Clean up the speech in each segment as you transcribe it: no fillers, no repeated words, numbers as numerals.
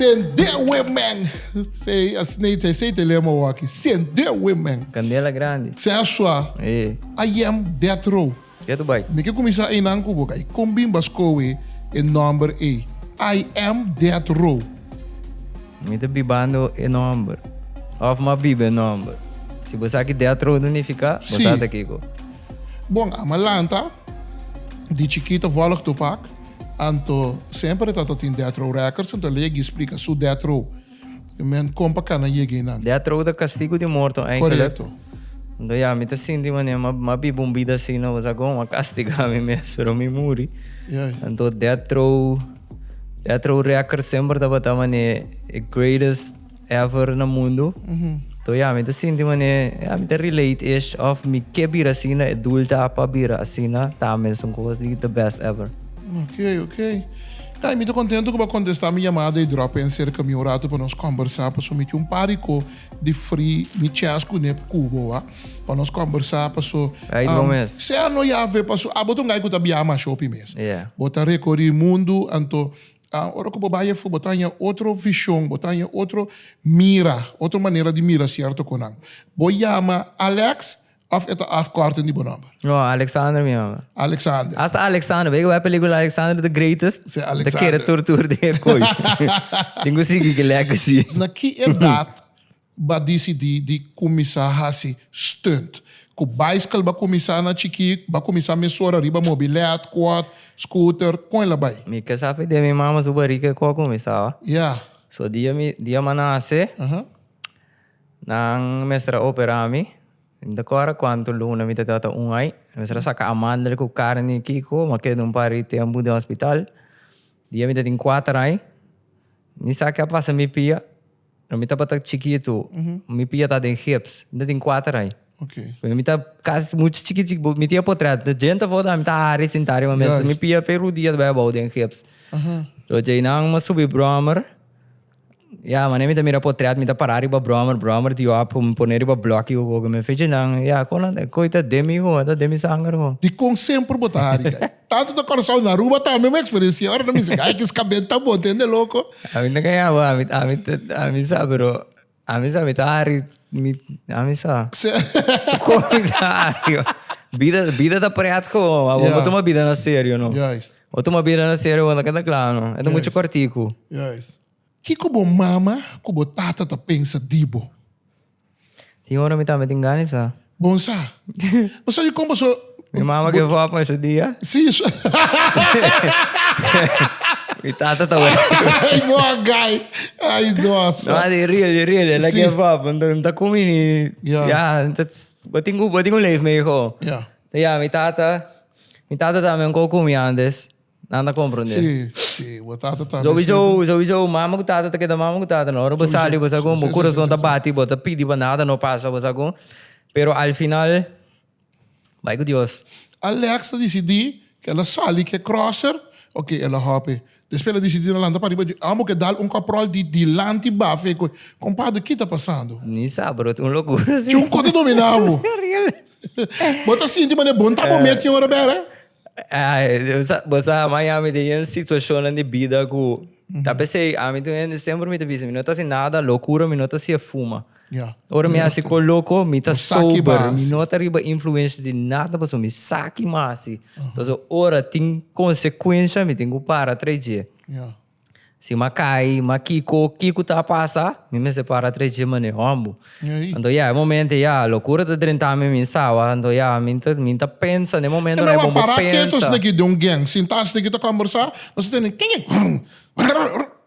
Sende women. Sei, asneite, sei te lemo aqui. Sende women. Candela grande. Se a sua, É. I am death row. Que tu vai? Me que começar em nanco boca. I combin bascoe em number A. I am death row. Me tá bibando em number. Of uma biba em number. Se você aqui dentro não fica, você Sim. tá aqui. Bom, a malanta, de chiquita volg to pak. Anto, sempre dat tot in death row records. Anto legi explica su death row. Men kompa kana yegi nan. Dentro do castigo de morto, eigenlijk. Correto. Então, ja, me tá sentindo, mano, uma bibumbida assim, não, você agora uma castiga me mesmo, pero me muri. Yes. Então, dentro record sempre tava mano, greatest ever no mundo. Então, ja, me tá sentindo, mano, me tá relate is of me que bira assim, adulta pa bira assim, tá mesmo com the best ever. Ok. Ai, me tô contente que vou contestar minha chamada e drop em cerca de um rato para nós conversar, para somente parico de free, me chasco ne cubo, para nós conversar, para so. Aí não mesmo. Se a não ia ver, para so, botar um gai que tá biama shopping mesmo. Yeah. Botar recorrer mundo, anto, ora que bobaia foi botar outro visão, botar outro mira, outra maneira de mira certo com não. Boiama Alex of het afkorten die benammer. No, Alexander me ama. Alexander. Hasta Alexander, weet je wel, película Alexander the Greatest? Sim, De Alexander. kere tortuur de koi. Tengo seguir que lekker zie. Na que idade ba decidi de começar a se stunt? Com bicycle ba começar na chiqui, ba começar a mesora riba mobilete, quad, scooter, com ela vai. Mi que sabe de mi mama super rica ko começava. Yeah. So dia manase nang mestra operami. Ainda agora quando luna mi tata ungai, mestra saka amandel ko carne kiko, make num pari tempo de hospital. Dia mi tating 4 ai. Ni saka passa mi pia. No mi tapa chiquito. Mi pia tá den hips. Tating 4 ai. Ok. Mi tá quase muito chiquitico, mi tia potret. De gente voda mi tá ari sintari ma mes. Mi pia peru dia ba ba den hips. So jay nang masubi bromer. Ja, maar neem mira potret, mi ta parari ba bromer di op om poneri ba blocky ko me feje nang ja ko ita demi sangar ko. Die kon sempre botar. Tanto da coração na rua tá a mesma experiência. Ora não me diz, ai que esse cabelo tá bom, entende louco? A mí no kaya ba, a mí sa pero a mí sa mi ta ari a mí sa. Ko mi ta ari. Vida da preat ko, Yeah. boto uma vida na sério, no. Yes. Boto uma vida na sério, wala kada claro. É muito cortico. Yes. Que como mama, como tata tá pensa dibo. Tinha hora mi ta me tingani sa. Bom sa. Mas aí como so Mi mama que foi pa esse dia. sim, isso. Mi tata ta wala. Ai, não, guy. Ai, nossa. No, di real. La Sì. give up. Nda kumi ni... Yeah. Ja, bating ko leef me ko. Yeah. Ja, mi tata também ko kumi antes. Nada compreender. Sim, o tata também. Sowieso, mama ko tata, kita mama ko tata. No, basta ali, basta ko, mo coração tá bati, bota pidi ba nada, no passa, basta ko. Pero al final, vai com Deus. Alex tá decidi que ela sali que é crosser, ok, ela hoppe. Depois ela decidiu lá para riba, amo que dar caprol de lanti bafe, compadre, o que tá passando? Ni sabe, bro, loucura assim. Tinha coisa dominado. Real. Bota assim, de maneira bom, tá bom, meio que hora bera. Basta Miami tem uma situação de vida que tá pensei, a mim tem sempre me avisa, não tá assim nada loucura, não tá assim fuma. Yeah. Ora me assim com louco, me tá Saki sober, base. não tá riba influência de nada, mas me saque mais. Então ora tem consequência, me tem que parar 3 dias. Yeah. Se macai, Kiko tá passa, me separa 3 dias mane ombo. E aí? Então momento loucura tá dentro da minha sawa, então minta pensa no momento É né uma bom parar quietos pensa. daqui de gang, sentar-se daqui a conversar, nós temos quem é?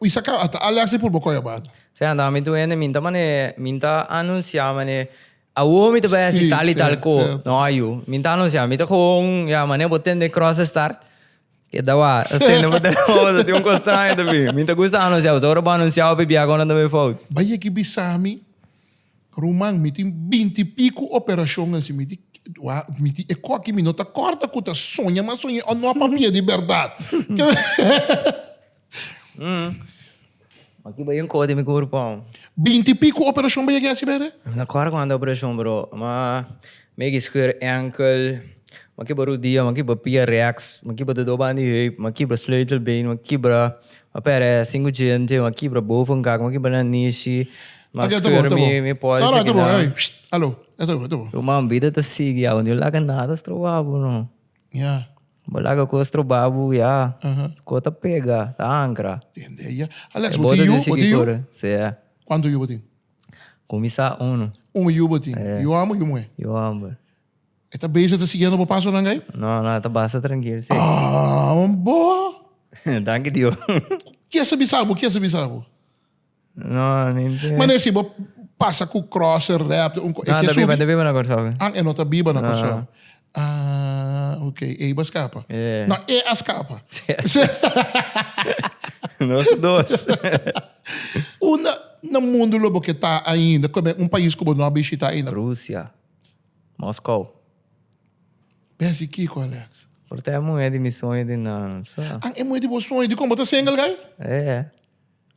Isso acaba, aliás, por bocoia bado. Se anda mi doende minta anunciar mane a uomi te vai Sim, tal e tal certo, co certo. no ayu minta anunciar minta com mane boten de cross start que dá wa cena boten o tem constranho também minta gusta anunciar os ora anunciar o bebê agora também falta Bahia aqui bisami, Romang, me tem 20 pico operações assim, me tem é qualquer minuto, corta com a sonha, mas sonha, não há papel de verdade. aqui vai um code me corpo 20 pico operação Bahia aqui assim, bere? na cara quando a operação bro mas me esquer ankle Makiba dia, makiba pia reacts, makiba de dobani heup, makiba sleutelbeen, makiba apere single gente, makiba bovenkak, makiba na nishi, mas Oké, tá bom, tá bom. me pode Não, não, tá bom. lá. Ei, alô, tá bom, tá bom. Uma vida tá sigue, ya, onde lá nada strobabo, não. Yeah. Balaga ko strobabo, ya. Aham. Kota pega, tá ancra. Entende? Yeah. Alex, Bota botinho, desse botinho. cor, se Quanto you botinho? Começar um, You botinho. You amo, you moe. eu amo. E tá bezig te seguindo pro passo nangai? Não, não, tá basta tranquilo. Ah, boa. Danke Dio. Que é sabe? Que é sabe? Não, nem tem. Mas nesse passa com crosser, rap, Não, tá bem na cor, sabe? Ah, é nota biba na coisa. Ah, ok. E bas capa. É. Não, é as capa. Nós dois. No mundo lobo que tá ainda, como é país como não habita ainda. Rússia. Moscou. Pense Kiko, Alex. Porque é moeda de missões de não. Ah, é muito bom sonho de como tá single, guy? É.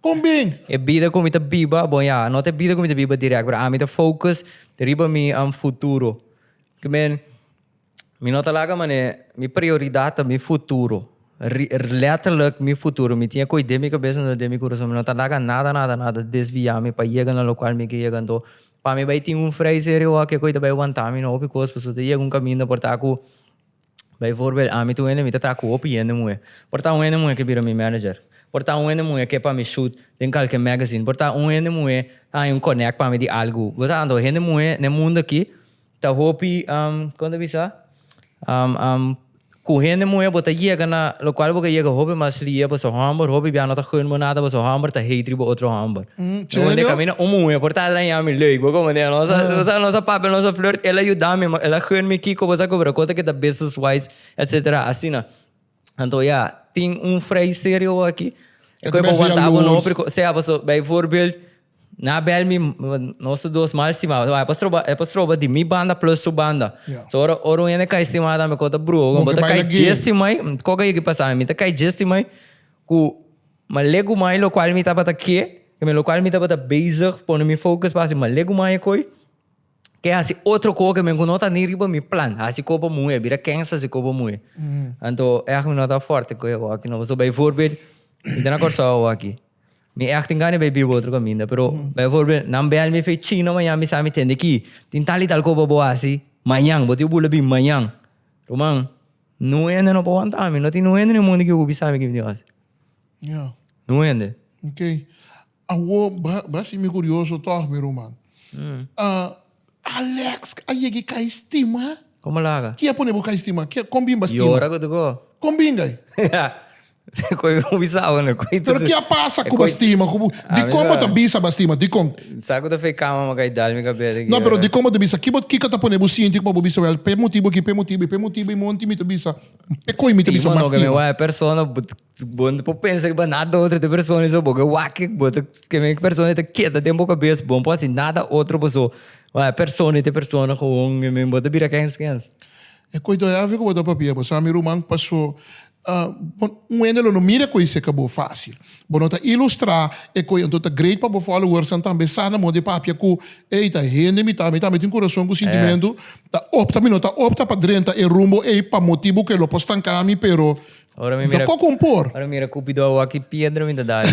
Com bem. É vida com muita biba, bom, já, não é vida com muita biba direto, mas a minha focus, deriva mi futuro. Que men, mi não tá lá, mané, mi prioridade é mi futuro. Letterlijk mi futuro. Mi tinha coi de mi cabeça no de mi coração, mi não tá lá nada desviar-me para chegar no local me que chegando. Para mim vai ter vrij sério que coi também aguentar mi não op coisa, pessoas de um caminho por tá com bijvoorbeeld a mi tu ene mi tá com op ene moe. Por tá ene moe que vira mi manager. Por tá ene moe que para mi shoot em qualquer magazine. Por tá ene moe tá connect para mi de algo. Você ando ene moe no mundo aqui. Tá hopi quando bisa kuhene moe bota chega na local porque chega hopi mas lia para so hamburg hopi bia nota gun nada para so hamburg tá hatri para outro hamburg. Onde caminha moe por tá lá em ami leuk, porque como nossa papel nossa flirt ela ajuda-me, ela gun me kiko você cobra conta que tá business wise etc. assim na. Então ja, tem vrij sério aqui. Ik heb gewoon tabo no porque se a pessoa bijvoorbeeld na bel mi nosso dois mal estimado. É para troba de mi banda plus su banda. So oro ene kai estimada me conta bro, bota kai gesti mai, koga yegi passar mi tá kai gesti mai ku malego mai lo qual mi tá bata que me lo qual mi tá bata bezig, pon mi focus para malego mai koi. Que assim outro coisa que me nota nem riba mi plan, assim copa muito, vira cansa assim copa muito. Então é que nota forte que eu aqui não, so bijvoorbeeld, então agora só aqui. Me echt ingane bij bibo outro caminho, pero bijvoorbeeld nam bel me fez China amanhã me sabe entender que tem tal e tal copa boa assim, manhã, botei o bula bem manhã. Romang, não é não pode andar, não tem não é no mundo que eu sabe que me diz. Yeah. Não é. Ok. Awo, basi me curioso toch, meu irmão. Alex, aí que estima? Como lá? Que é pôr nebo estima? Que combina estima? Eu ora que tu go. Combina. Coi um bisao, né? Pero que passa com estima? De como tá bisa estima? De como? Saco da fei cama magai dal mi cabelo. Não, pero de como tá bisa? Que tá pôr nebo científico para bisa? Well, pe motivo e monte mi tá bisa. Pe coi mi tá bisa estima? estima. Não, é persona bom por pensar que nada outra de persona isso boga wack bota que me persona te queda tempo cabeça bom pode nada outro pessoa. Vai persona te persona com me bota bira quem. É coisa é a ver com bota papel, você amigo romano passou ene no mira coisa que acabou fácil. Bom, tá ilustrar e coisa então tá great para followers então também sana mode papia com eita rende me tá tem coração com sentimento tá opta para drenta e rumbo e para motivo que lo postan cami pero ora me mira compor. Ora mira cupido aqui Pedro me dá.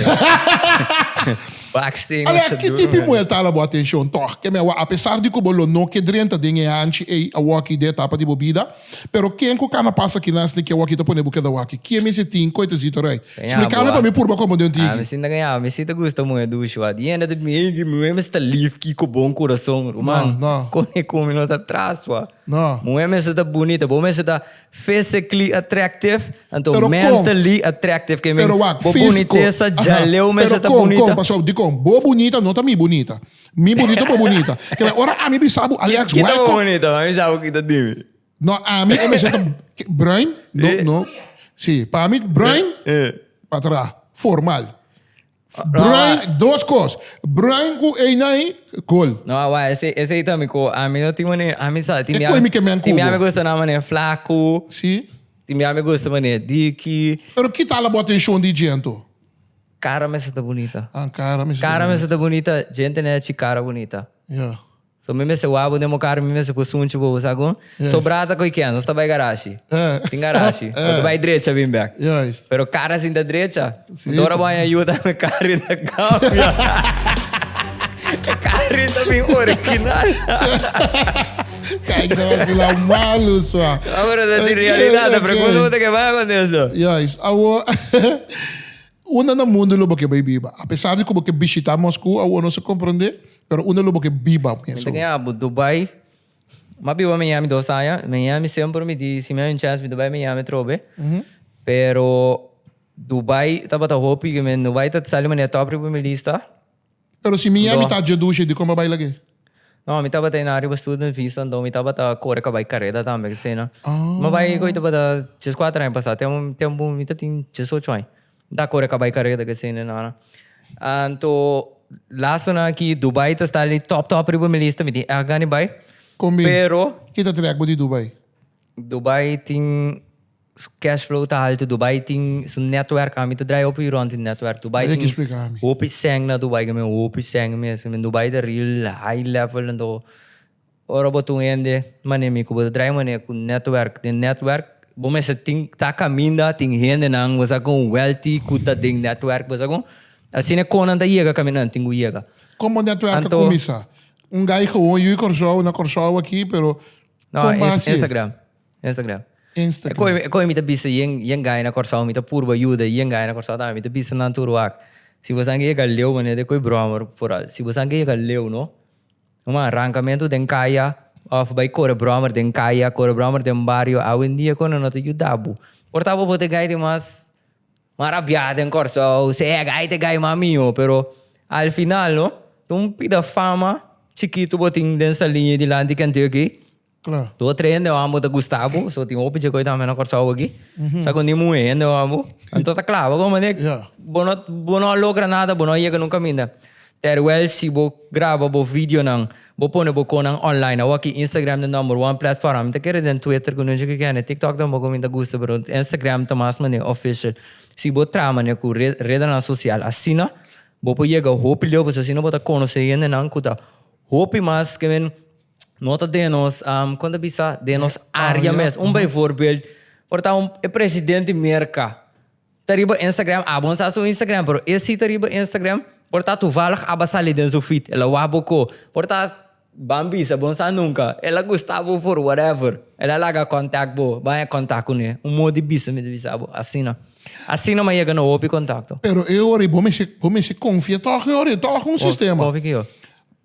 Backstage. Olha que tipo mulher tá lá boa atenção toch que me apesar de que bolo no que drenta dinhe anchi e a waki de etapa de bebida pero quem que cana passa aqui nas que waki tá pone buca da waki que me se tem coisa zito right explicar para mim por como dentro me sinta ganhar me sinta gosta muito do show e ainda de me está live que com bom coração mano com não tá atrás sua não mulher me está bonita bom me está physically attractive então mentally attractive que me boniteza já leu me está bonita pessoal dico boa bonita não tá mi bonita boa bonita que ora a mi bisabo Alex que tá bonita mas sabe que tá dime não a mi me senta Brian não sim para mim Brian para trás formal Brian duas coisas Brian com aí gol não vai esse aí também com a mim não tem maneira a mim sabe tem me gosta na maneira flaco sim tem me gosta maneira dique pero que tal a boa atenção de gente cara me está bonita cara me está bonita gente né cara bonita yeah So me se wabo de mo carro, me se pusunchi bo sago. Sobrata ko ikian, nós tá vai garagem. Tem garagem. Tu vai direita bem back. Juist. Pero cara assim da direita. Sim. Dora vai ajuda me carro na câmbio. Carro também original. Kijk, dat was sila malu, swa. Agora da realidade, pergunta que vai acontecer. Juist. Awo, una na mundo lo que vai biba. Apesar de como que visitar Moscou, awo não se compreende, pero una lo que biba. Então que Dubai, mabiwa Miami do saya, Miami sempre me disse, me um chance me Dubai Miami trobe. Pero Dubai tava tá hopi que men Dubai tá sali mania top para minha lista. Pero si Miami tá de duche de como vai lagi. Não, me tava na área student visa, então me tava tá corre que vai carreira também, que sei não. Mas vai coi tava tá 4 anos passado, tem me tá tem 18 anos. Da corre que vai carreira que sei não. Então last na aqui Dubai tá ali top para minha lista, me diz, agani vai. Pero kita trek di Dubai. Dubai tem cash flow tá alto, Dubai tem su network, kami tá drive op hier in network. Dubai tem opi sang na Dubai kami, opi sang mesmo. Dubai the real high level ando. Ora botung ende, manemi ko boto drive mane ku network, the network. Bome se ting tá caminda, ting hende nang wasa com wealthy kuta ding network wasa com. Assim é konan da iega caminhando, tingu iega. Como network começa? Guy gewoon jullie corso na corso aqui, pero no, Instagram. Ko imita bisa yang guy na corso imita purba yuda, yang guy na corso ta imita bisa nan turuak. Si você angue galeu mane de koi bromar foral. Si você angue galeu no. Uma arrancamento den kaya of by core bromar den kaya, core bromar den barrio, a hoje em dia quando não te ajudabu. Portava bote guy de mas marabiada en corso, se é guy te guy mamio, pero al final no, tu pida fama chiquito boting dessa linha de lá de canto aqui. Claro. Tô treinando eu amo da Gustavo, só tem opção que eu também na corso aqui. Só que nem muito eu amo. Então tá claro, como é que bono logra nada, bono chega nunca minda. Terwell se bo grava bo vídeo nang, bo pone bo konang online, ou aqui Instagram the number one platform. Tá querendo den Twitter com não que é, TikTok também com minda gusta, pero Instagram tá mais mane official. Se bo trama né com rede na social, assina, bo po chega hope leo, você assina bota conhecer ainda nang kuta. Hope mas que men nota de nós, quando bisa de nós área mesmo. Bijvoorbeeld, portanto, o presidente merca. Tariba Instagram, abonsa seu Instagram, pero esse tariba Instagram, portanto, toevallig abasali den zo feed. Ela waboko, portanto, bambis abonsa nunca. Ela gostava for whatever. Ela laga contact bo, vai contact com ele. Modo bisa me bisa bo, assina. Assina mas chega no opi contacto. Pero eu ori, bom se confia toch ori, toch sistema. Confia.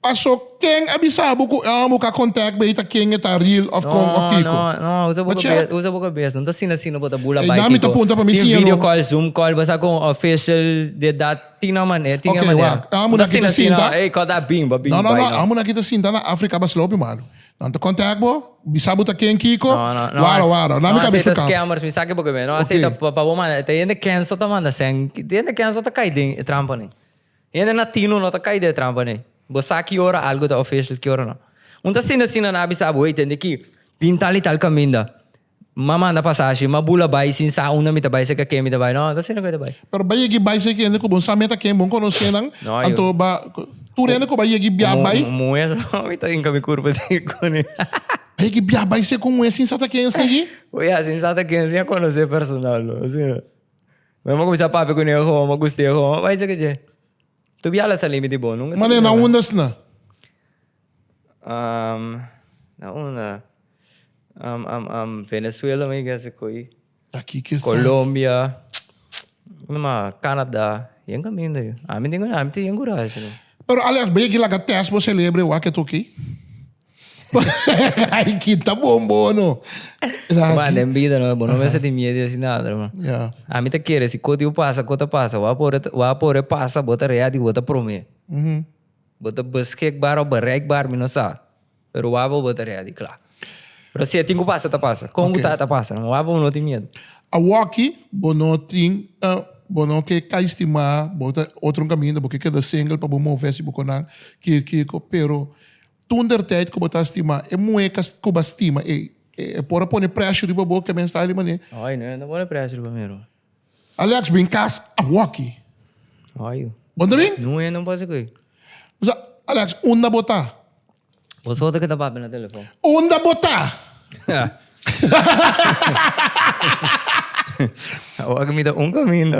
Paso quem abisabo ko amo ka contact ba ita quem eta real of Kiko. No, usa boca cabeça. Não tá sino bota bula bike. Dami ta punta pa misi video call, Zoom call, basta com official de dat tina man eh, tina man. Okay, amo na kita sinta. Ei, kada bimba. No, amo na kita sinta na Afrika ba slope mano. Não contact bo, bisabo ta quem Kiko. Waro. Nami ka bisa scammers, me saque boca bem. Não aceita pa bom te ainda cancel ta manda sen. Te ainda cancel ta cai de trampa ne. Ainda na tino não ta cai de trampa ne. Bosa que hora algo da official que hora não. Unta sina na bisabo entende que pintal e tal caminda. Mama na passagem, mabula bai sin sa una mita bai se ka kemi da bai não, da sina ka da bai. Pero bai gi bai se que ande ko bon sa meta que bon conhecer nang. Anto ba tu rene ko bai gi bia bai. Moeda, mita inga me curva de cone. Bai gi bia bai se com esse sata que esse aqui. Oi, assim sata que esse conhecer personal, assim. Mas mo começar papo com ele, mo gostei, vai se que je. Tu biala sa limite bom, não? Mane na undas na. Na una. Venezuela may gasa ko eh. Aqui que Colômbia, uma Canadá, yang kami na. Amin din ko na, amin din yang gurasyo. Pero aliás, bem que lá que teste você lembra o que tu aqui? Ai, que tá bom, no. Ba, nem vida no, bono me se ti miedo assim nada, mano. Yeah. A mim te quer, se cota passa, wa por passa, bota readi, bota prome. Bota busque bar ou barrek bar, me não sabe. Pero wa bota readi, claro. Pero se tingo passa, ta passa. Como tá passa, não wa não tem medo. A walkie, bono ting, bono que cai estimar, bota outro caminho, porque cada single para bom mover se boconang, que pero tunder tijd ko bota estima e moe ko bastima e por pone pressure riba boca men sta ali mane. Ai, não pone pressure primeiro. Alex bin cas a walkie. Ai. Bom também? Não pode ser. Alex, una bota. Você outra que tá papel no telefone. Onda botar. Agora me dá caminho.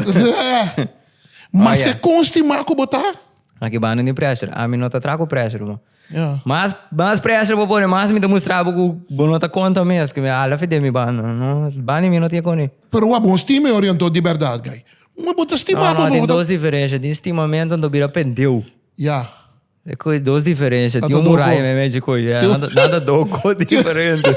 Mas yeah. que conste marco botar? Aqui bana de pressure. A mim não tá trago pressure, mano. Yeah. Mas pressure vou pôr, mas me dá mostrar que o não tá conta mesmo, que me ala fide me bana. Não, bana me não tinha com ele. Pero o bom estima é orientou de verdade, gai. Uma bota estimar, não, tem duas diferenças. De estimamento não vira pendeu. Yeah. É coisa duas diferenças. Tem muralha mesmo de coisa. Nada doco diferente.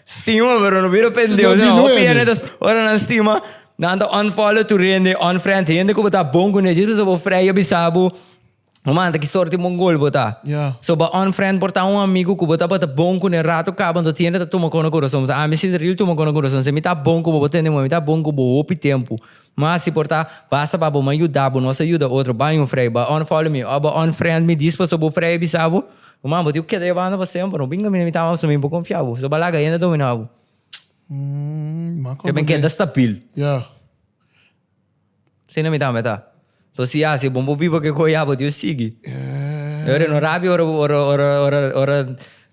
Estima, pero não vira pendeu. Não, o piano ora na estima. Nada unfollow tu rende, unfriend rende que botar bom com ele, você vai freia bisabo. Manda que sorte mongol botar. Yeah. So ba unfriend botar amigo que botar bom com ele rato acaba então tiene tu mo kono coração. A mim se real tu mo kono coração, se me tá bom com botar nem me tá bom com bo opi tempo. Mas se portar basta para bo me ajudar, bo nossa ajuda outro ba um freia, ba unfollow me, ba unfriend me diz para so bo freia bisabo. Mano, botiu que daí banda você, não binga me tá mais me confiável. So balaga ainda dominava. Que bem que é desta pil. Yeah. Sim, não me dá, tá? Então se há, se bom bibo que coiaba, Deus sigue. Eu não rabi ora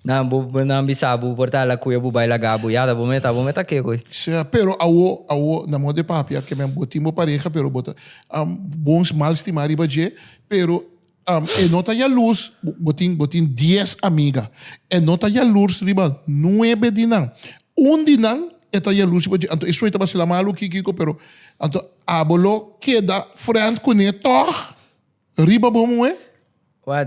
na bisabu portar la cuia bu baila gabu ya da bometa que coi. Pero awo na mode papi que me botimos pareja pero bota bons mal estimar iba je pero e nota ya luz botin 10 amiga e nota ya luz riba 9 dinan dinan eta ya luz iba je anto isso eta basila malu kiko pero anto abolo queda friend com neto riba bom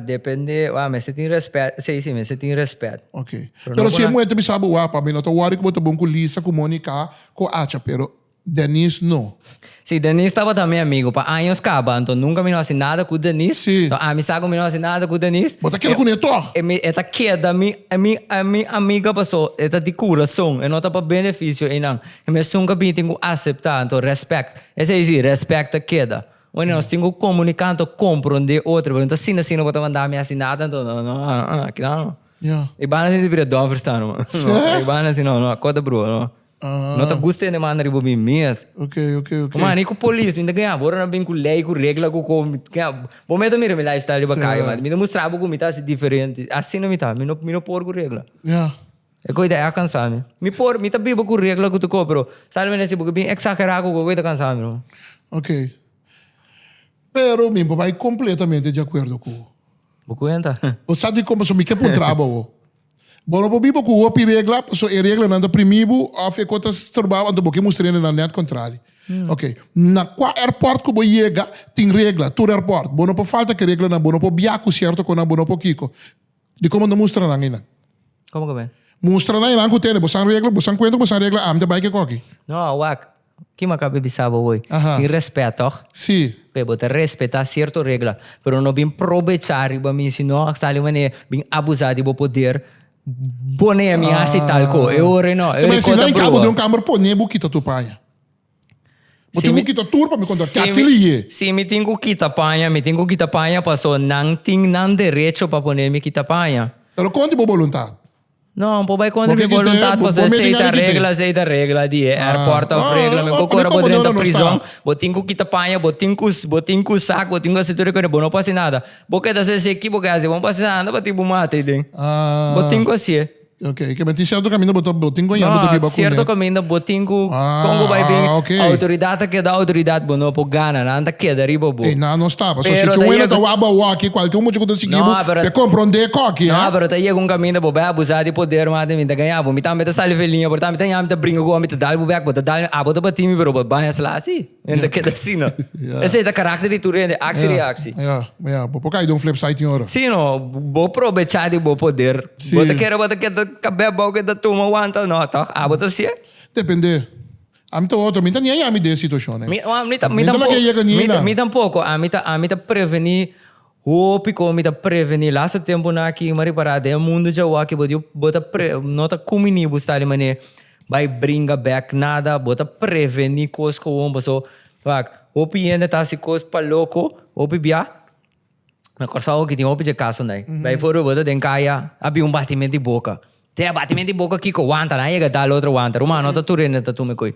Depende, mas você tem respeito, sim, você tem respeito. Ok. Pero se muito me sabe para mim não tô worry que botar bom com Lisa, com Mônica, com Acha, pero Denise não. Sim, Denise estava também amigo, para anos acaba, então nunca me não assim nada com Denise. Sim. Então a mim sabe me não assim nada com Denise. Bota aquilo com neto. Eta queda a minha amiga passou, eta de coração, e não tá para benefício e não. E me nunca bem tenho aceitar, então respeito. Esse é isso, respeito queda. Bueno, nós temos que comunicar, compreender outro. Então, assim, não vou mandar minha assinada, então, não, aqui não. Yeah. E bana assim, vira dó, verstano, mano. E bana assim, não, acorda, bro, não. Não tá gostando de mandar ribo bem mesmo. Ok. Mano, e com a polícia, ainda ganha, bora não bem com lei, com regra, com bom medo mesmo, lá está ali para cair, mano. Me mostrar como me tá assim diferente. Assim não me tá, me não pôr com regra. Yeah. É coisa é cansar, me. Me tá bibo com regra que tu compro. Sabe, mas assim, porque bem exagerado com coisa cansar, meu. Ok. Pero meu pai completamente de acordo com. Vou contar. O sabe como se me quer por trabalho. Bom, o bibo com o regla, so a regla nanda primibo, a fe cotas trabalho, ando porque mostrando na net contrário. Ok. Na qual airport que você chega, tem regla, todo airport. Bom, não falta que regla na bom, não biaco certo com na bom, não kiko. De como não mostra na ainda. Como que bem? Mostra na ainda que tem, você regla, você conta, você regla, am de bike coque. Não, wak. Que macabe bisaba hoy. Ajá. Y respeto. Sim. Pero te respeta cierta regla, pero no bien aprovechar iba mim se não está ali mané bem abusar de poder boné a minha assim tal co. Eu não, eu mas se não cabo de câmera pô nem buquita tu panha. Você não quita turpa me conta que afilie. Se me tenho que quita panha, passou não tem direito para poner me quita panha. Pero conte por vontade. Não, pô, vai contra minha vontade, você aceita regra de airport of regra, me procura por dentro da prisão, botinho que quita panha, botinho saco, botinho que setor que não passa nada. Boca da se aqui, boca vamos passar nada, botinho mate, botinho assim. Ok, que meti certo caminho, botinho ganhando também bacana. Certo caminho, botinho como vai bem, autoridade que dá autoridade, bom, não pode ganhar, nada que dá riba, bom. Não estava, só se tu ainda tá aba aqui, qualquer um que conseguir, que compreender coque, não, pero tá aí um caminho, bom, vai abusar de poder, mas me ganhar, bom, me tá metendo salvelinha, por tá me tá brinco com, me tá dal, bom, bota dal, bota para time, pero banha lá assim, ainda que dá assim, não. Esse é o caráter de tu rende, axi reaxi. Por causa de um flip site em hora. Sim, não, vou aproveitar de bom poder. Bota que cabelo bom que da turma aguanta, não, tá? Bota assim. Depende. A mim tá outro, me tá nem aí de situação, né? Me tampouco, a mim tá prevenir, me tá prevenir lá so tempo na aqui, mas para de mundo já o aqui bota nota comunibus tá ali mané, vai brinca back nada, bota prevenir coisas com o passo, opi ainda tá se coisa para louco, opi bia. Na corsa o que tem opi de caso né, vai fora bota tem caia, abi batimento de boca. Tem batimento de boca aqui com o wanta, né? Ia dar outro wanta. Uma nota tu rende, tu me coi.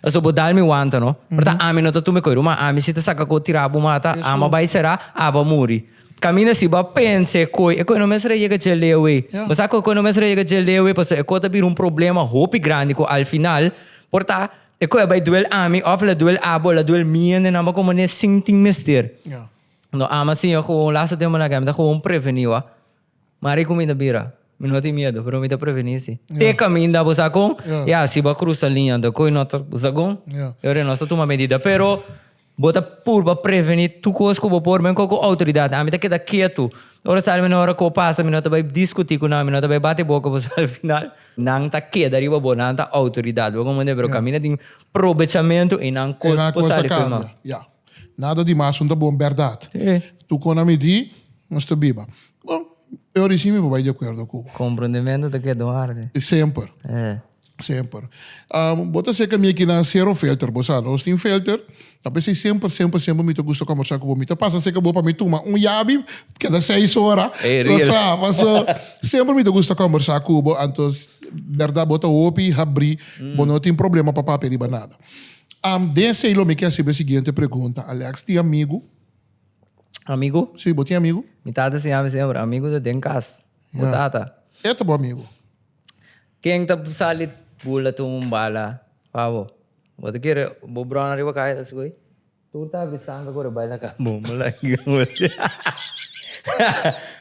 Eu só vou dar me wanta, não? Portanto, a mim nota tu me coi. Uma a mim se te saca com tirar a mata, a ma vai será, a ba muri. camina si ba pense coi e coi não mesra chega gelewe. Mas a coi não mesra chega gelewe, parce e coi tabir problema hopi grande co al final, porta e coi vai duel ami, of la duel abo, la duel mien na ma como ne sinting mister. Ja. No ama sim ako laatste tempo na gamit ako preveniwa. Mari comida bira. Me não tem medo, pero me tá prevenir sim. Te caminho você com, já se ba cruza a linha da coi nota zagon. Eu não estou tomando medida, pero bota por prevenir tu coisa que por men com autoridade. A mim tá queda quieto. Ora sabe me na hora que passa, me não tá vai discutir com nós, me não tá vai bater boca você al final. Não tá queda riba boa, não tá autoridade. Vamos mandar pero caminho tem aproveitamento e não coisa passar de Ja. Nada demais, não tá bom, verdade. Tu com a medir, nós tá biba. Bom, eu recimo vai de acordo com. Compreendimento da que doar. Sempre. Sempre. Bota ser que minha aqui na zero filter, bossa, nós tem filter. Tapi sempre me gusta conversar com você. Passa ser que vou para me tomar yabi cada 6 horas. Bossa, passa sempre me gusta conversar com você. Então, verdade, bota opi, abrir, bom, não tem problema para papel e nada. Desse aí, me quer saber a seguinte pergunta. Alex, tem amigo? Amigo? Sim, você tem amigo? Me tata se chama sempre amigo da Denkas. Tata. É teu amigo. Quem tá salit bula tu bala, pavo. Bota kira bo brown riba kaya tas koi. Tu tá bisanga ko bala ka mo malaki mo.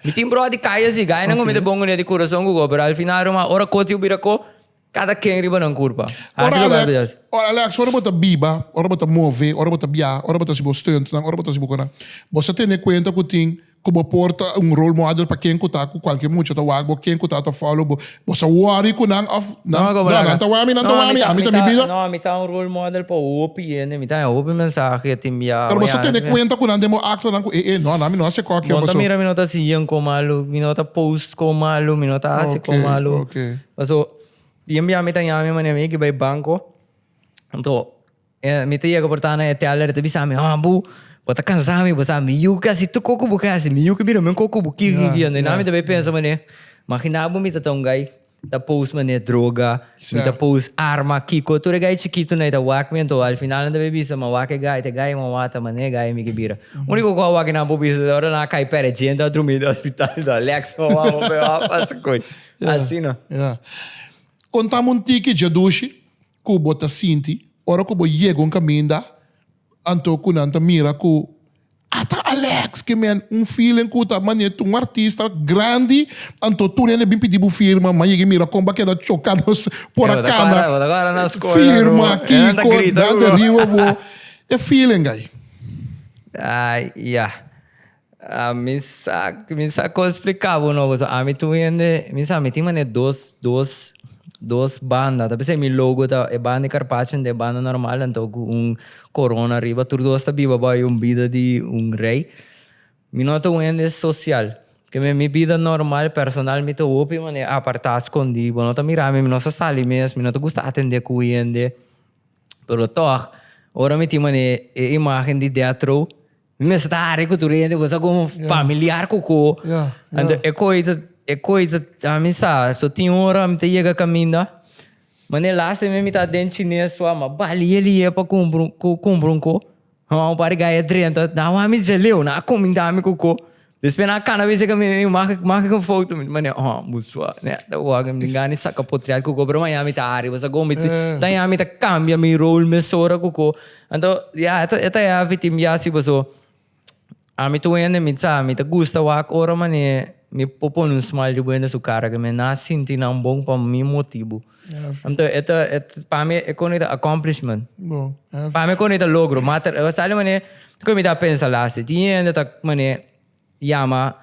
Mitim bro di kaya si gaya nang umite bongo ni di coração ko pero al final uma ora koti ubira ko cada quem riba ng kurpa. Ora Alex, ora bota biba, ora bota move, ora bota bia, ora bota si bo stunt, ora bota si bo kona. Você tem conta que tem como porta role model para quem kuta ku qualquer muito tá wago quem kuta tá follow você worry ku nang of não tá wami a mim tá bibida não me tá role model para opi me tá opi mensagem timbia pero você tem conta ku nang demo acto nang não nami não se qualquer não tá mira me nota si yang komalo me nota post komalo me nota assim komalo so timbia me tá yami mane me que vai banco então me tá ia portana é tealer te bisame bu bota cansame, bota miuca, se tu coco bucase, miuca bira, men coco buqui, né? Nami também pensa, mané, imaginava me tá um gai, tá pous mané droga, me tá pous arma, kiko, tu gai chiquito né, tá wak men to, al final não deve bisa, mas wak gai, tá gai, mas wata mané gai me que bira. Único que wak na bobisa, hora na cai pere, gente, dormir no hospital, da Lex, vamos ver, passa coisa, assim não. Contamos tique de duche, que bota sinti, ora que bo chega caminho anto kunanta mira ku ata Alex que men feeling ku ta mania tu artista grande anto tu ne bim pedibu firma mas ele mira como que da chocado por a câmera agora nas firma aqui com nada riwa bo é feeling aí me sacou explicar não a mim tu ende me sabe tem mané dos bandas, tapi saya mi logo ta e banda Carpaccio de banda normal então corona arriba tudo está viva vai vida de rei. Mi nota ende social, que mi vida normal personal mi to opi mane apartar escondido, nota mirar mi nossa sali mes, mi nota gusta atender com ende. Pero toch, ora mi timane e imagem de teatro, mi sta are com tudo ende, você como familiar com então é coisa, a mim sabe, só tinha hora, me chega caminho, mas lá se me tá dentro chinês, mas bali ele é para comprar um co, não para ganhar 30, não a mim já leu, não como dá me coco, depois na cana vez que me marca com foto, mas busua, né, da o me engane saca potreado coco, pero mas a mim tá área, você gosta de, daí a mim tá cambia meu role, meu sora coco, então é a vitim já se você, a mim tu ainda me sabe, me tá gosta o ora mané me popon smile de buena su cara que me na sinti na bom para mi motivo. Então para mim é conecta accomplishment. Bom. Para mim conecta logro. Mater, sabe mané, como me dá pensa lá, se tinha tá mané yama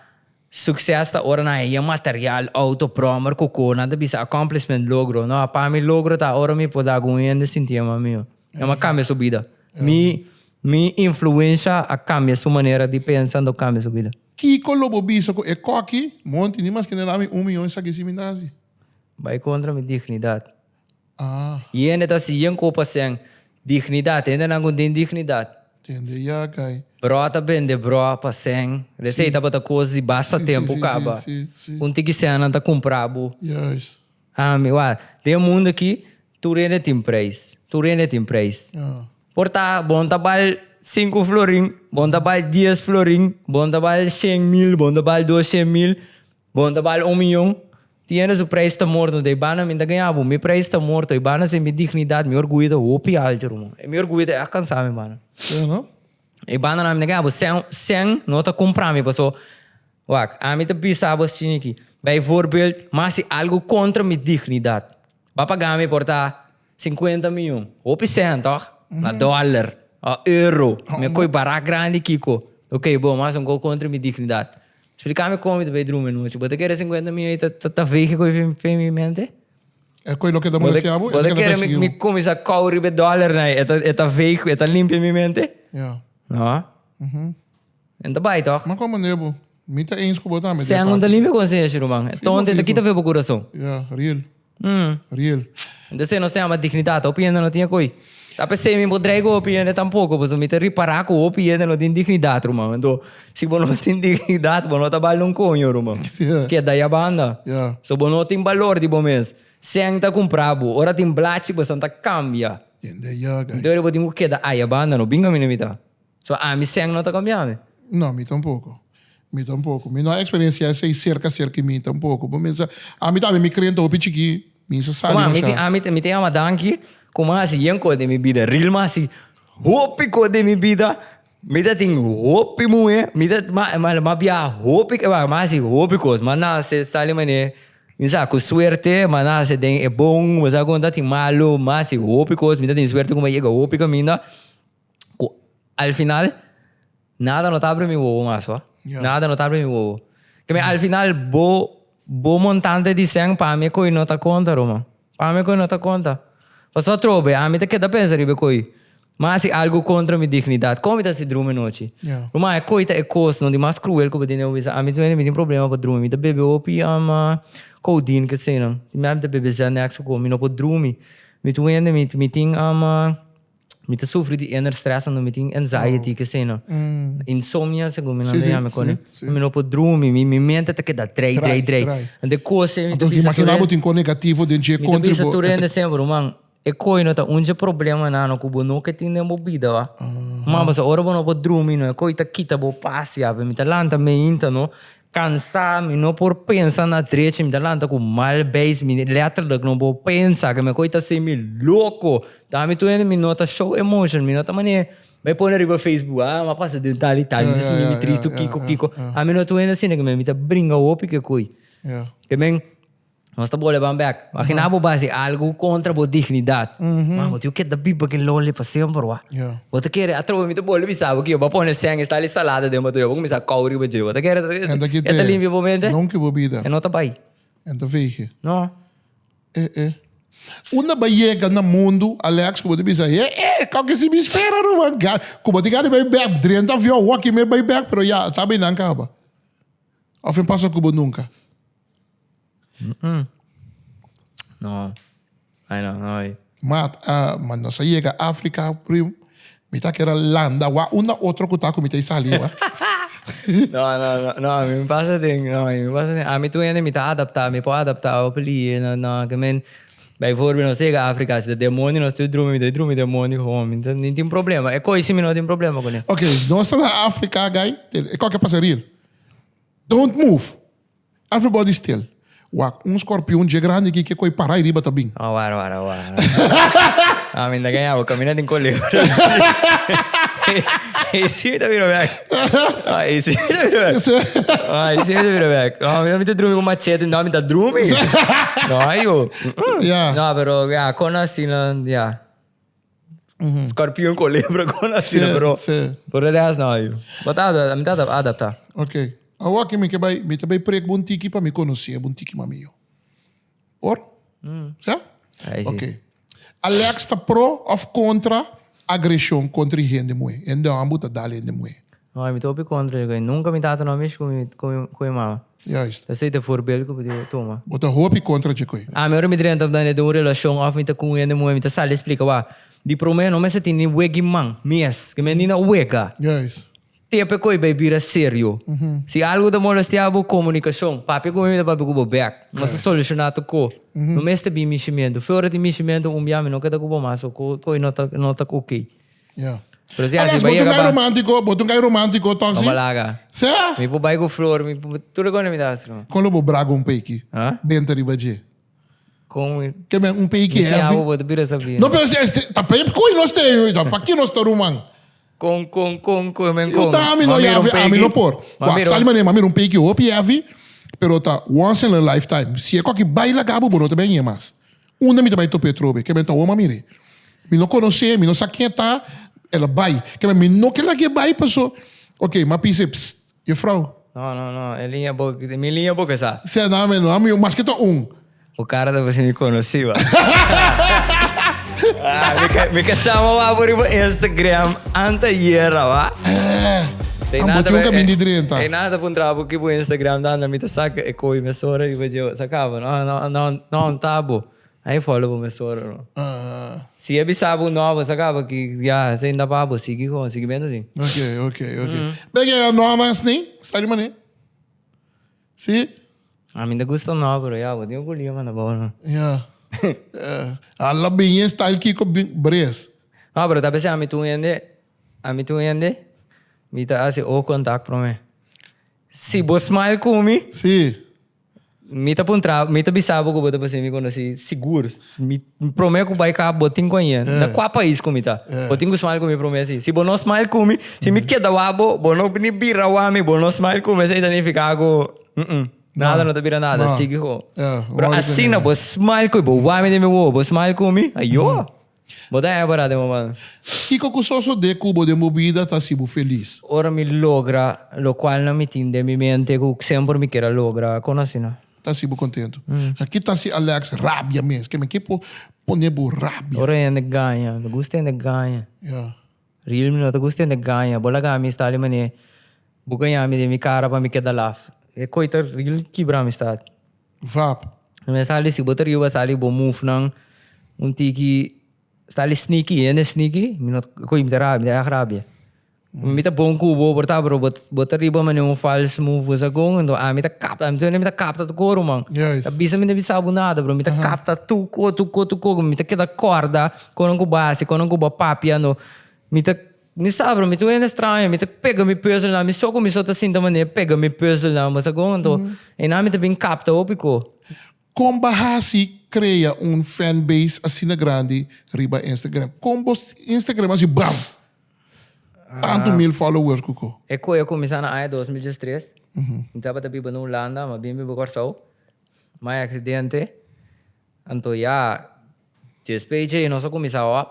sucesso da ora na é material auto promer coco nada bisa accomplishment logro. Não, para mim logro tá ora me pode aguentar sentir mami. É uma cambia sua vida. Mi influência a cambia sua maneira de pensar do cambia sua vida. Kiko lobo bisa ko ekoki monte ni mas que nami 1 milhão sa gisiminazi. Vai contra minha dignidade. E ainda tá se copa sem dignidade, ainda não tem dignidade. Entende já, gai. Bro tá bem de bro pa sem. Receita bota coisa de basta tempo acaba. Tiki cena tá comprado. Yes. Meu, tem mundo aqui, tu rende tem preço. Tu rende tem preço. Porta bom trabalho 5 florin, bom trabalho 10 florin, bom trabalho 100,000, bom trabalho 200,000, bom trabalho 1 milhão. Tienes o preço está morto, daí bana me ganhava, meu preço está morto, e bana sem minha dignidade, meu orgulho da opi alto, irmão. Meu orgulho é alcançar, meu bana. É, não? E bana não me ganhava, sem não tá comprar me passou. Wak, a mim tá pensava assim aqui, bijvoorbeeld, mas se algo contra minha dignidade, vai pagar me por 50 milhões, opi 100, toch? Na dólar, a euro, me coi barato grande kiko. Ok, bom, mas um gol contra minha dignidade. Explicar-me como de bedroom no noite. Você quer 50 milhões e tá veio com em mente? É coisa que dá muito assim, abu. Você quer me começar a cobrir $1, né? É veio, é limpo em minha mente? Ja. Não? Então vai, toch? Maar kom maar nebo. Mita eens ko botar, mas. Se não tá limpo consciência, irmão. Então tem que ver o coração. Ja, real. Real. Então se nós temos uma dignidade, a opinião não tinha coi. Tá pensando me podrei com a opinião tampouco, mas me ter reparar com a opinião não tem dignidade, irmão. Então, se você não tem dignidade, você não tá valendo conho, irmão. Que é daí a banda. Ja. Se você não tem valor de bom mês, sem tá comprado, ora tem blate, você não tá cambia. Entende? Ja, guy. Então, eu tenho que dar a banda, não binga me nemita. So, a mim sem não tá cambiando. Não, me tampouco. Me tampouco. Me não é experiência essa e cerca me tampouco. Bom, mas a mim também me crente o pichiqui, me se sabe. A mim tem uma danque, como assim, yanko de minha vida, real mas assim, hope de minha vida, me dá tem hope muito, me dá mas bia hope, mas assim hope coisa, mas não se está ali mané, misa com suerte, mas não se tem é bom, mas agora tem malo, mas assim hope coisa, me dá tem suerte como chega hope caminha, al final nada notável me vou mas só, nada notável me vou, que me al final bo montante de sangue para mim coi não tá conta, Roma, para mim coi não tá conta. Passou trobe, a mim tá que dá pensa ribe coi. Mas se algo contra minha dignidade, como tá se drume noite? Uma é coisa é coisa, não de mais cruel que eu tenho a mim também tem problema para drume, me tá bebe opi ama codeine que sei não. Me tá bebe Xanax com me não pode drume. Me tu ainda me tem me tá sofre de inner stress não me tem anxiety que sei não. Insomnia segundo me não tem me cone. Me não pode drume, me mente tá que dá drei. Ande coisa me tá imaginava tem com negativo de gente contra. Me tá saturando sempre, mano. É coisa tá um problema não que não que tem nemo vida va. Mas ora não pode dormir não é coisa tá quita bo passe a me tá lanta me inta no cansar me não por pensar na trecha me tá lanta com mal base me letra da não vou pensar que me coisa tá semi louco tá me tu ainda me nota show emotion me nota mané vai pôr no Facebook mas passa de tal me triste kiko a me nota ainda assim que me tá brinca o que coi que bem nós tá boleh back. Aqui na base algo contra a dignidade. Mas você quer dar biba que loli para sempre, wá. Você quer atrás me tá boleh bisa, porque eu vou pôr sangue está ali salada de mato eu vou começar a cauri para você. Você quer é tá limpo momento? Não que bebida. É nota pai. É da veia. Não. Una baiega no mundo, Alex, como você bisa, qual que se me espera no lugar? Como você quer ir back, 30 avião, o que me vai back, pero já, tá bem não acaba. Ou passa como nunca. No. Ay, no. Mas nós chega a África, primo, me tá que era landa, uma outra que tá com me tá saliva. No, me passa tem, a mim tu ainda me tá adaptar, me pode adaptar ao peli, no, que men, bijvoorbeeld nós chega a África, se demônio nós tu drume demônio, home, então não tem problema, é coisa me não tem problema com ele. Ok, nós estamos na África, guy, qual que é passarinho? Don't move, everybody still. Um escorpião de grande que coi parar e riba também. Oh, wara. A mim da ganhava, caminhando em colher. Esse tá virando back. Esse tá virando back. Ah, me tá drume com machete, não me tá drume. Não, eu. Não, pero ya, con assim, ya. Escorpião com lebra, con assim, pero. Por resto não, eu. Botada, me tá adaptar. Ok. Agora que me também prego bom tiki para me conhecer, bom tiki mamio. Or? Certo? Ok. Alex está pro ou contra agressão contra gente moe. Então, a muita dali gente moe. Não, me topo contra, nunca me tata nome com a mama. Ja, isso. Eu sei de voorbeeld que eu toma. Bota roupa contra de coi. Ah, meu me drenta dan de uma relação of me tá com gente moe, me tá sale explica wa. Di promeno não me se tini wegi man, mies, que menina wega. Ja, isso. Tempo que vai virar sério. Se algo da molestiava comunicação, papi como me papi como back, mas solucionar tu co. No mês de meximento, fora de meximento biame não queda como mais, co não tá ok. Ja. Pero si Alex, así, vaya botong ka ba? kayo romântico, toksi. Mabalaga. Sa? Mi po bago floor, tuloy ko na mi dastro. Quando eu vou brago peiki. Ha? Benta riba je. Kung Que é peiki si heavy. ako po, bira sabihin. Não pensa, tá pepe coi nós tem, tá para que nós tá rumang. Kung, men Eu tá ami no heavy, ami no por. Wa sali mane mami um peiki op heavy, pero tá once in a lifetime. Se é qualquer baila gabo boro também é mais. Onde me também to petrobe, que menta uma mire. Me não conhece, me não sabe quem tá, ela vai. Que me não que ela que vai passou. Ok, mas pense, je vrouw. No, mi linha boca sa. Você não me não, ami mas que tá O cara da você me conhecia. Me kasama wa po rin po Instagram anteayer, wa? Ang buti yung kami di rin ta. Eh, nada pun trabo que po Instagram da na mita saca e coi me sora e vejo sacava. Não tabo. Aí follow po me sora, no. Si é bisabo novo, sacava que já sem da pabo, sige vendo assim. Ok. Bem, não há mais nem, sabe mané? Sim? A mim da gusta novo, bro. Ya, eu golia mano, bom. Ja. Alla bem style que com bres. Ah, bro, tá pensando a mim tu ende. Me tá assim o contato para mim. Se você smile comigo, Sim. me tá puntra, me tá bisabo que bota para me conhecer seguro. Me prometo que vai cá botin com ele. Da qual país comigo tá? Botin com smile comigo promessa. Se você não smile comigo, se me queda wabo, você não me bira wami, você não smile comigo, aí daí fica algo. Nada, não tá bira nada, sigue ho. Bro, assim na você smile comigo, wami de me wo, você smile comigo, ayo. Bota é para mano. Kiko kusoso de cubo de movida tá sibo feliz. Ora me logra, lo qual não me tinde mi mente que sempre me quer logra, conhece não? Tá sibo contento. Aqui tá si Alex rabia mesmo, que me que poner bo rabia. Ora é ganha, me gusta de ganha. Ja. Real me não te gusta de ganha, bola gami está ali mane. Bukanha me de mi cara para me queda laf. É coita real quebra me está. Vap. Me está ali se botar eu está ali bo move não. Tiki está ali sneaky, me não coi me rabia. Me tá bom cubo, porta bro, botar riba mane false move sa gong, então me tá capta, me tá capta do coro man. Yes. A bisa me não sabe nada, bro, me tá capta tuco, me tá queda corda, quando com base, quando com papia no, me sabe, bro, me tu é estranho, me tá pega me peso lá, me só tá assim da maneira, pega me peso lá, mas agora então, e na me tá bem capta opico. Como Bahasi cria fanbase assim na grande riba Instagram. Como Instagram assim bam. Tanto mil followers kuko. Eu comecei na 2013. Então eu estava na Holanda, mas bem me cortou. Mas acidente. Então já despeje e nós começamos a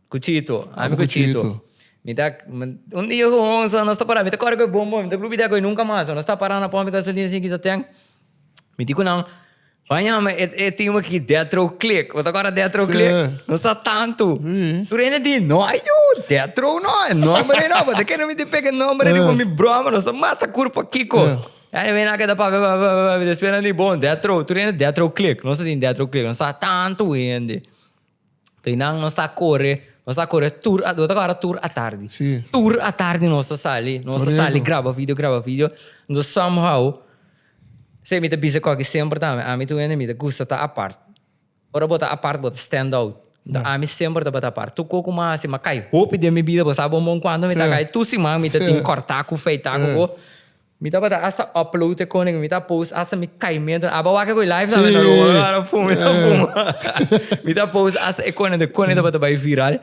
cuchito, cuchito. Dia eu nós está parando, me tá correndo com bom, me tá clube de nunca mais, nós está parando na pomba gasolina assim que tem. Me digo não. Banyak tem uma aqui, Detro Click. Você agora Detro Click? Não está tanto. Tu ainda diz, não, Detro não, mas não, você quer me pegar número de como broma, não está mata curva Kiko. Aí vem na que dá para esperando de bom, Detro, tu ainda Detro Click, não está em Detro Click, não está tanto ainda. Tem não está corre tour, agora tour à tarde. Tour à tarde nós está sali, grava vídeo, então somehow se me te bisa ko sempre tá, a mim tu ainda me gusta tá a parte. Ora bota a parte bota stand out. A mim sempre tá bota a parte. Tu coco mas se macai hope de minha vida, você sabe bom quando me tá cai tu se mas me te tem cortar com feitar com. Me tá bota essa upload com me tá post essa me cai medo. Aba que live sabe na rua, fuma. Me tá post essa icona de cone tá bota vai viral.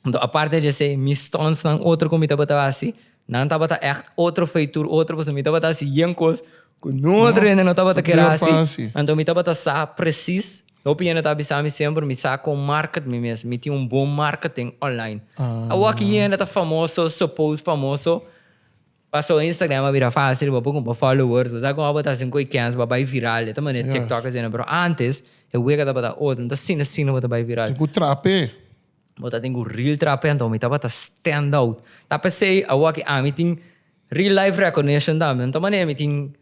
Então a parte de ser me stones não outro como me tá bota assim. Não tá bota echt outro feitur, outro você me tá bota assim yankos. Não treino não estava a querer assim. Então me estava a sa preciso. Eu pinha estava a sempre me sa com marketing mesmo. Me tinha bom marketing online. Eu aqui ainda tá famoso, famoso. Passou o Instagram a virar fácil, vou pôr com followers, mas agora vou botar 500, vai viral. Então mané TikTok assim, mas antes eu ia que tava outro, então assim vai viral. Tem que trape. Bota tem que real trape, então me estava a stand out. Tá pensei, eu aqui me tinha real life recognition dami. Então, mané, meeting,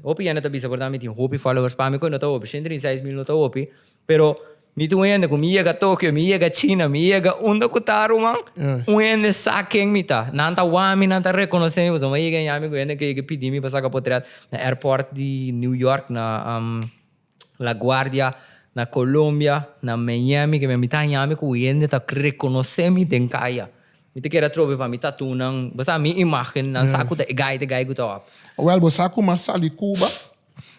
opi yan na tabi sa porta, meeting, hopi followers pa, mi ko na to, opi, 136 mil na to, opi. Pero, meeting yan, kung miya ka Tokyo, miya ka China, miya ka unda ko taro, man. Uyan na sa aking mita. Nanta wami, nanta reconoce, so miya ka yami ko yan, kaya pidimi pa sa kapotreat na airport di New York, na La Guardia, na Colômbia, na Miami, que me tá Miami com o Iende tá reconhecer-me den kaya. Me te queira trover para me tá tunang, basta me imagem na saco de gai go tá. Well, bosaku masali Cuba.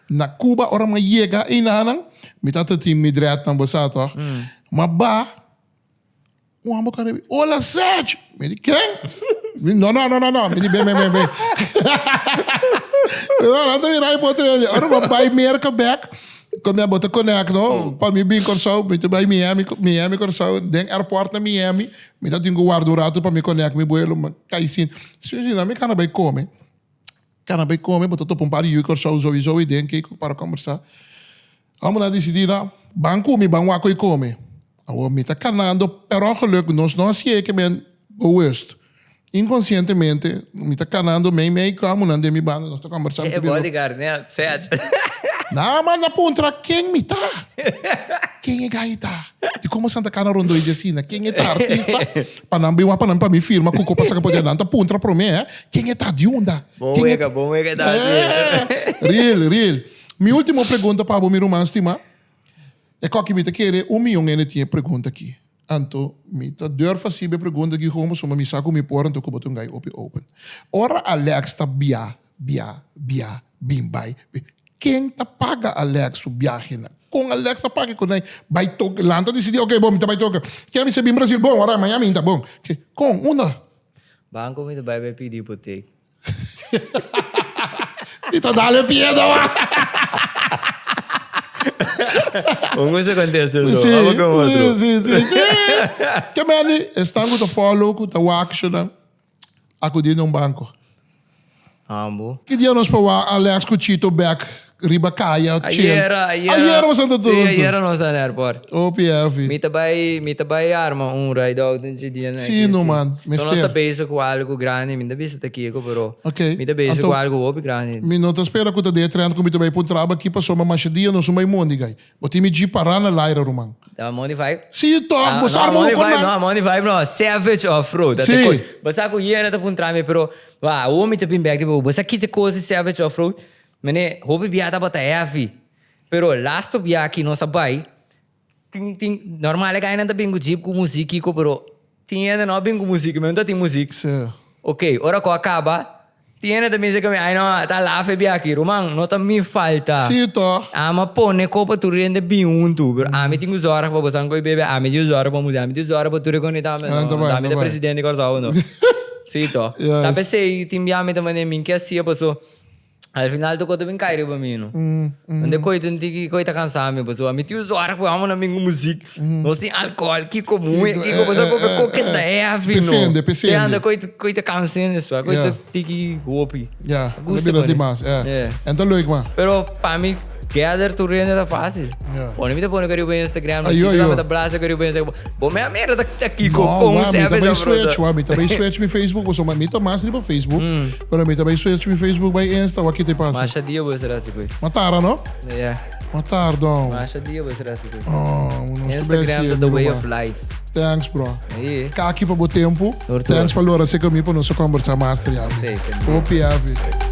Na Cuba, ora ma yega inanang. Mitata ti midret ng bosato. Maba. Mo kare. Hola, Sech! Me di ken? No. Me di be. Ora mi rai potre. Ora ma bay merka back. Kom je bota connect no? Pa mi bin corso, me te bay Miami corso, den airport na Miami. Me tá tingo guardo rato pa mi connect mi buelo, kaisin. Sim, na me kana bay come. Kana bij komen, maar tot op een paar uur of zo sowieso denk ik para conversar. Vamos decidir, banco me banco e come. Agora me tá canando, per ongeluk nós não sei que men bewust. Inconscientemente, me tá canando, me como não de mi banda, nós tô conversando. É bodyguard, né? Certo. Não, mas na ponta, quem me tá? Quem é gaita? De como Santa Cana Rondo e assim, quem é tá artista? Para não biwa para me firma, cuco passa que pode dar, ponta para mim, quem é tá de onda? Bom é da. Real. Minha última pergunta para o meu romance, tima. É qual que me tá querer, milhão ele tinha pergunta aqui. Anto, me tá durfa se be pergunta aqui como só me saco me por anto como tu ngai open. Ora Alex tá bia, bimbai. Quem tá paga Alex o viagem? Com Alex tá paga com ele. Vai tocar, lanta decidir, ok, bom, me tá vai tocar. Quer me ser bem Brasil, bom, ora Miami tá bom. Com, uma. Banco me vai pedir hipoteca. E tá dando piedo, Vamos ver contexto. Sim. Que meni, estão com o follow, com o action, acudir num banco. Ambo. Que dia nós para Alex com o Chito back, riba caia, Ayer você tá tudo. Ayer nós tá no aeroporto. OPF. Me tá vai arma ride out de dia, né? Sim, no man. Então nós tá base com algo grande, me tá base tá aqui, pero. Ok. Me tá base com algo obi grande. Me não tá espera que tu dê treinando com me também para trabalho aqui passou uma machadia, não sou mais mundo, gai. Botei me de parar na laira, romão. Tá money vibe. Sim, toque, você arma money vibe, não, money vibe não, savage off-road. Sim. Basta com iena tá puntrame, pero o homem tá bem back, basta que te coisa savage off-road. Mene, hobi biata bata heavy. Pero last of aqui não sabai. Normal é que ainda bingo jeep com música, pero tinha não bingo música, mas não tem música. Sim. Ok, ora que acaba, tinha também se que ai não, tá lá fe aqui, romang, não tá me falta. Sim, to. Ama pone copa tu rende bem tu, pero a mim tenho zora para botar coi bebê, a mim tenho zora para mudar, a mim tenho zora para tu reconhecer, a mim da presidente coisa não. Sim, to. Tá pensei, timbiar me também mim que assim passou. Al final tu kota bem cair para mim, não? Onde coita cansar me passou. A mim tio zoar com a mim música. Nós tem álcool que comum, que coisa que da é Depende. Se anda coita cansando isso, coita tiki hopi. Ja, gosta demais. Então leuk man. Pero para mim gather tu rende tá fácil. Pone me pone quero bem Instagram, no Instagram da blasa quero bem. Bom minha merda tá aqui com também switch no Facebook, só me tá mais no Facebook. Para mim também switch no Facebook by Insta, o que te passa? Masha dia você será assim, Matara, não? Matardão. Masha dia você será assim. Instagram the way of life. Thanks, bro. Cá aqui para o tempo. Thanks para Laura, você comigo para nós conversar mais. OPF.